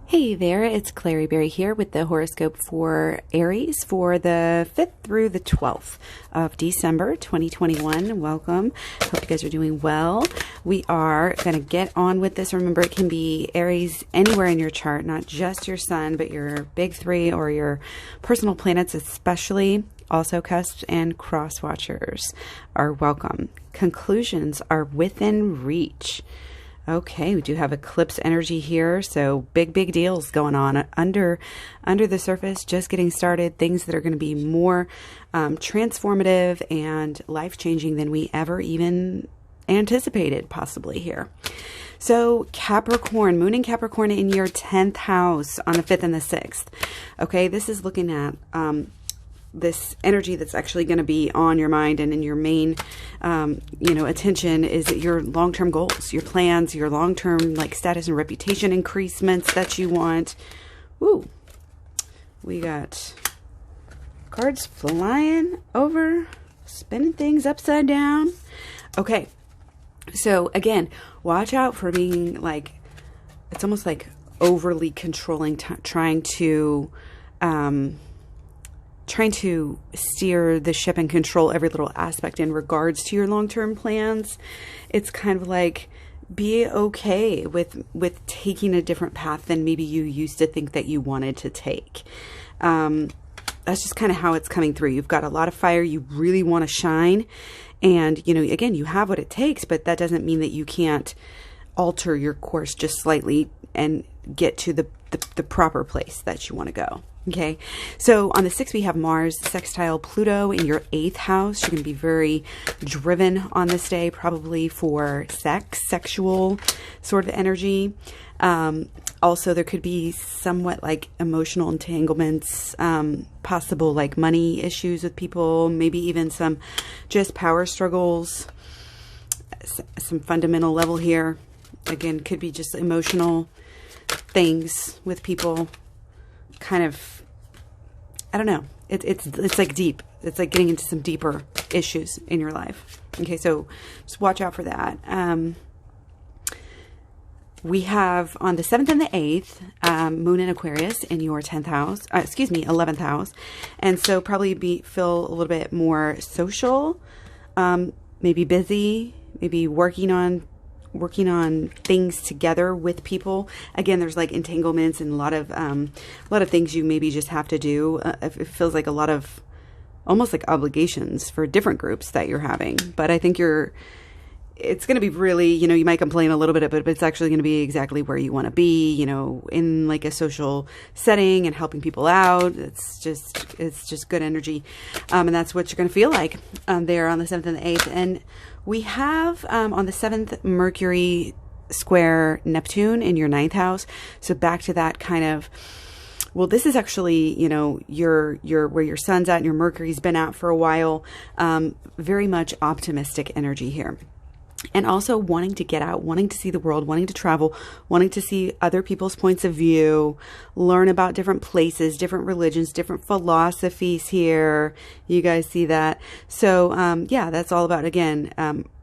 Hey there, it's Clary Berry here with the horoscope for Aries for the 5th through the 12th of December 2021. Welcome. Hope you guys are doing well. We are going to get on with this. Remember, it can be Aries anywhere in your chart, not just your sun, but your big three or your personal planets especially. Also, cusps and cross watchers are welcome. Conclusions are within reach. Okay, we do have eclipse energy here, so big deals going on under the surface, just getting started, things that are going to be more transformative and life-changing than we ever even anticipated possibly here. So Capricorn, Moon in Capricorn in your 10th house on the 5th and the 6th. Okay, this is looking at this energy that's actually going to be on your mind and in your main, attention is your long-term goals, your plans, your long-term like status and reputation increasements that you want. Ooh, we got cards flying over, spinning things upside down. Okay, so again, watch out for being like, it's almost like overly controlling, trying to steer the ship and control every little aspect in regards to your long-term plans. It's kind of like, be okay with taking a different path than maybe you used to think that you wanted to take. That's just kind of how it's coming through. You've got a lot of fire. You really want to shine. And, again, you have what it takes, but that doesn't mean that you can't alter your course just slightly and get to the proper place that you want to go. Okay, so on the 6th, we have Mars sextile Pluto in your 8th house. You're going to be very driven on this day, probably for sexual sort of energy. Also, there could be somewhat like emotional entanglements, possible like money issues with people, maybe even some just power struggles, some fundamental level here. Again, could be just emotional things with people. Kind of, I don't know. It's like deep. It's like getting into some deeper issues in your life. Okay, so just watch out for that. We have on the 7th and the 8th, Moon in Aquarius in your 10th house, 11th house. And so probably feel a little bit more social, maybe busy, maybe working on things together with people. Again, there's like entanglements and a lot of things you maybe just have to do. It feels like a lot of almost like obligations for different groups that you're having. But I think it's going to be really, you might complain a little bit, but it's actually going to be exactly where you want to be, in like a social setting and helping people out. It's just good energy. And that's what you're going to feel like there on the 7th and the 8th. And we have on the 7th, Mercury square Neptune in your 9th house. So back to that kind of, well, this is actually, your where your sun's at and your Mercury's been at for a while. Very much optimistic energy here. And also wanting to get out, wanting to see the world, wanting to travel, wanting to see other people's points of view, learn about different places, different religions, different philosophies here. You guys see that? So, yeah, that's all about, again,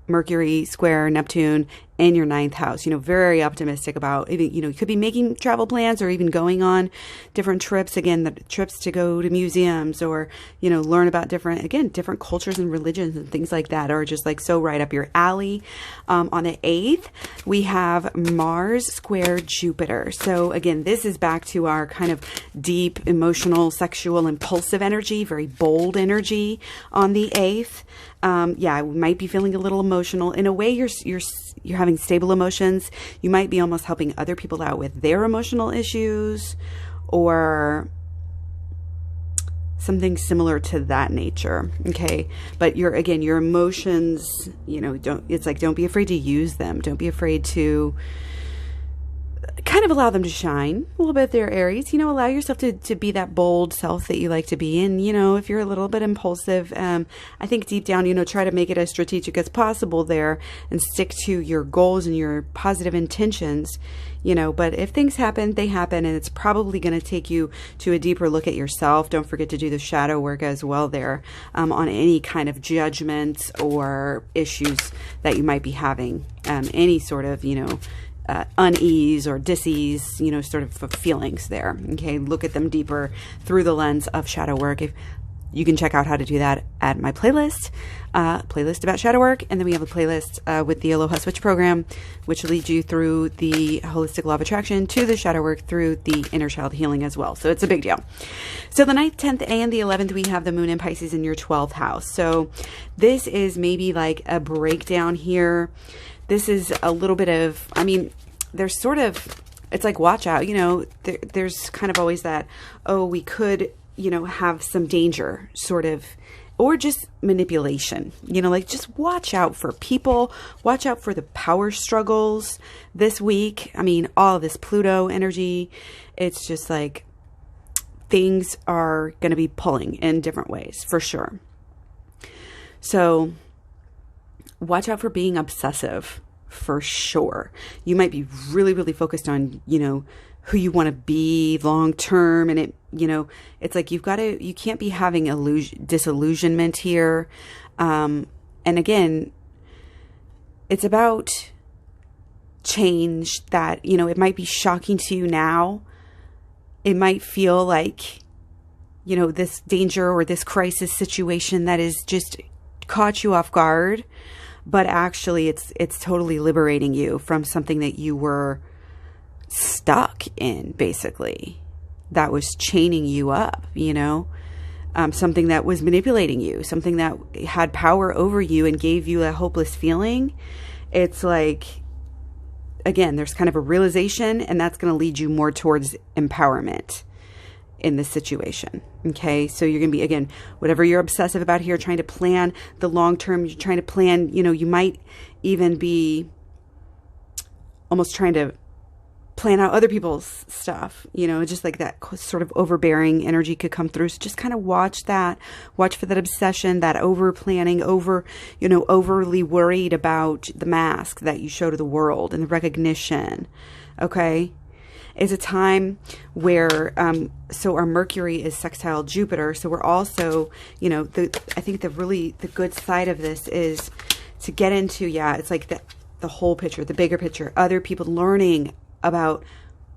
Mercury square Neptune in your 9th house, very optimistic about, you could be making travel plans or even going on different trips. Again, the trips to go to museums or, learn about different cultures and religions and things like that are just like so right up your alley. On the 8th, we have Mars square Jupiter. So again, this is back to our kind of deep, emotional, sexual, impulsive energy, very bold energy on the 8th. Yeah, we might be feeling a little emotional. In a way, you're having stable emotions. You might be almost helping other people out with their emotional issues or something similar to that nature. Okay. But your emotions, don't be afraid to use them. Don't be afraid to kind of allow them to shine a little bit there, Aries. Allow yourself to be that bold self that you like to be. And, if you're a little bit impulsive, I think deep down, try to make it as strategic as possible there and stick to your goals and your positive intentions, but if things happen, they happen, and it's probably going to take you to a deeper look at yourself. Don't forget to do the shadow work as well there, on any kind of judgments or issues that you might be having, any sort of, unease or dis-ease, you know, sort of feelings there. Okay, look at them deeper through the lens of shadow work. If you can check out how to do that at my playlist about shadow work. And then we have a playlist with the Aloha Switch program, which leads you through the holistic law of attraction to the shadow work through the inner child healing as well. So it's a big deal. So the 9th, 10th, and the 11th, we have the moon in Pisces in your 12th house. So this is maybe like a breakdown here. This is a little bit of, I mean, there's sort of, it's like, watch out, you know, there's kind of always that, oh, we could, you know, have some danger sort of, or just manipulation, you know, like just watch out for people, watch out for the power struggles this week. I mean, all of this Pluto energy, it's just like things are going to be pulling in different ways for sure. So watch out for being obsessive for sure. You might be really, really focused on, you know, who you want to be long term. And it, you know, it's like you can't be having disillusionment here. And again, it's about change that, you know, it might be shocking to you now. It might feel like, you know, this danger or this crisis situation that is just caught you off guard, but actually it's totally liberating you from something that you were stuck in, basically, that was chaining you up, you know, something that was manipulating you, something that had power over you and gave you a hopeless feeling. It's like, again, there's kind of a realization, and that's going to lead you more towards empowerment in this situation. Okay. So you're going to be, again, whatever you're obsessive about here, trying to plan the long term, you're trying to plan, you know, you might even be almost trying to plan out other people's stuff, you know, just like that sort of overbearing energy could come through. So just kind of watch for that obsession, that over planning, you know, overly worried about the mask that you show to the world and the recognition. Okay. It's a time where, so our Mercury is sextile Jupiter. So we're also, you know, I think the good side of this is to get into, it's like the whole picture, the bigger picture, other people learning about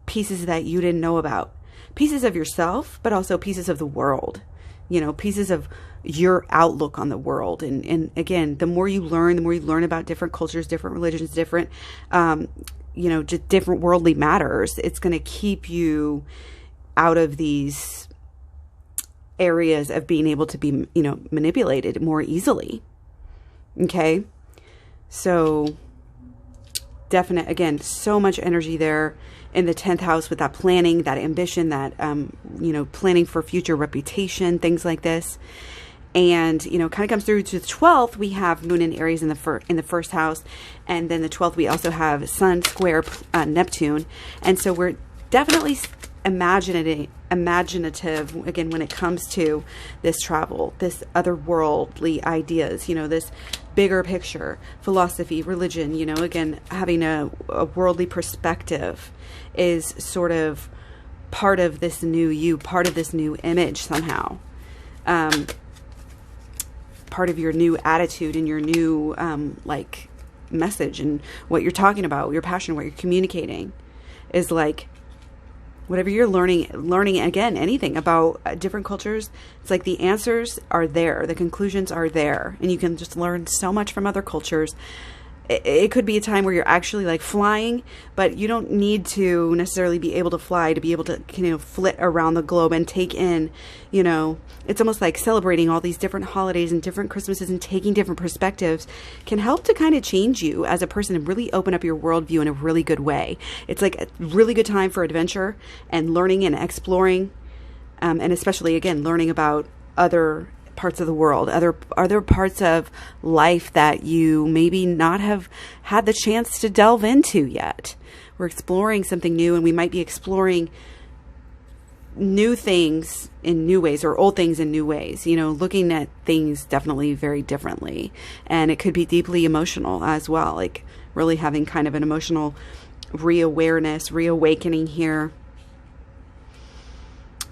pieces that you didn't know about, pieces of yourself, but also pieces of the world, you know, pieces of your outlook on the world. And again, the more you learn about different cultures, different religions, different, you know, just different worldly matters, it's going to keep you out of these areas of being able to be, you know, manipulated more easily. Okay. So definite, again, so much energy there in the 10th house with that planning, that ambition, that, you know, planning for future reputation, things like this. And, you know, kind of comes through to the 12th, we have Moon in Aries in the first house. And then the 12th, we also have Sun square Neptune. And so we're definitely imaginative, again, when it comes to this travel, this otherworldly ideas, you know, this bigger picture, philosophy, religion, you know, again, having a worldly perspective is sort of part of this new you, part of this new image somehow. Part of your new attitude and your new, like, message and what you're talking about, your passion, what you're communicating is like, whatever you're learning again, anything about different cultures, it's like the answers are there, the conclusions are there, and you can just learn so much from other cultures. It could be a time where you're actually like flying, but you don't need to necessarily be able to fly to be able to, you know, flit around the globe and take in, you know, it's almost like celebrating all these different holidays and different Christmases and taking different perspectives can help to kind of change you as a person and really open up your worldview in a really good way. It's like a really good time for adventure and learning and exploring, and especially, again, learning about other parts of the world, other parts of life that you maybe not have had the chance to delve into yet. We're exploring something new, and we might be exploring new things in new ways or old things in new ways, you know, looking at things definitely very differently. And it could be deeply emotional as well, like really having kind of an emotional reawakening here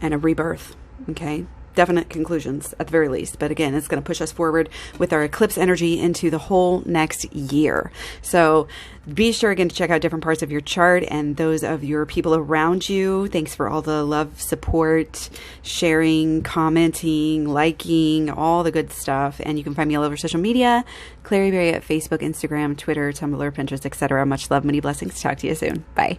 and a rebirth. Okay. definite conclusions at the very least. But again, it's going to push us forward with our eclipse energy into the whole next year. So be sure again to check out different parts of your chart and those of your people around you. Thanks for all the love, support, sharing, commenting, liking, all the good stuff. And you can find me all over social media, Clary Berry at Facebook, Instagram, Twitter, Tumblr, Pinterest, etc. Much love, many blessings. Talk to you soon. Bye.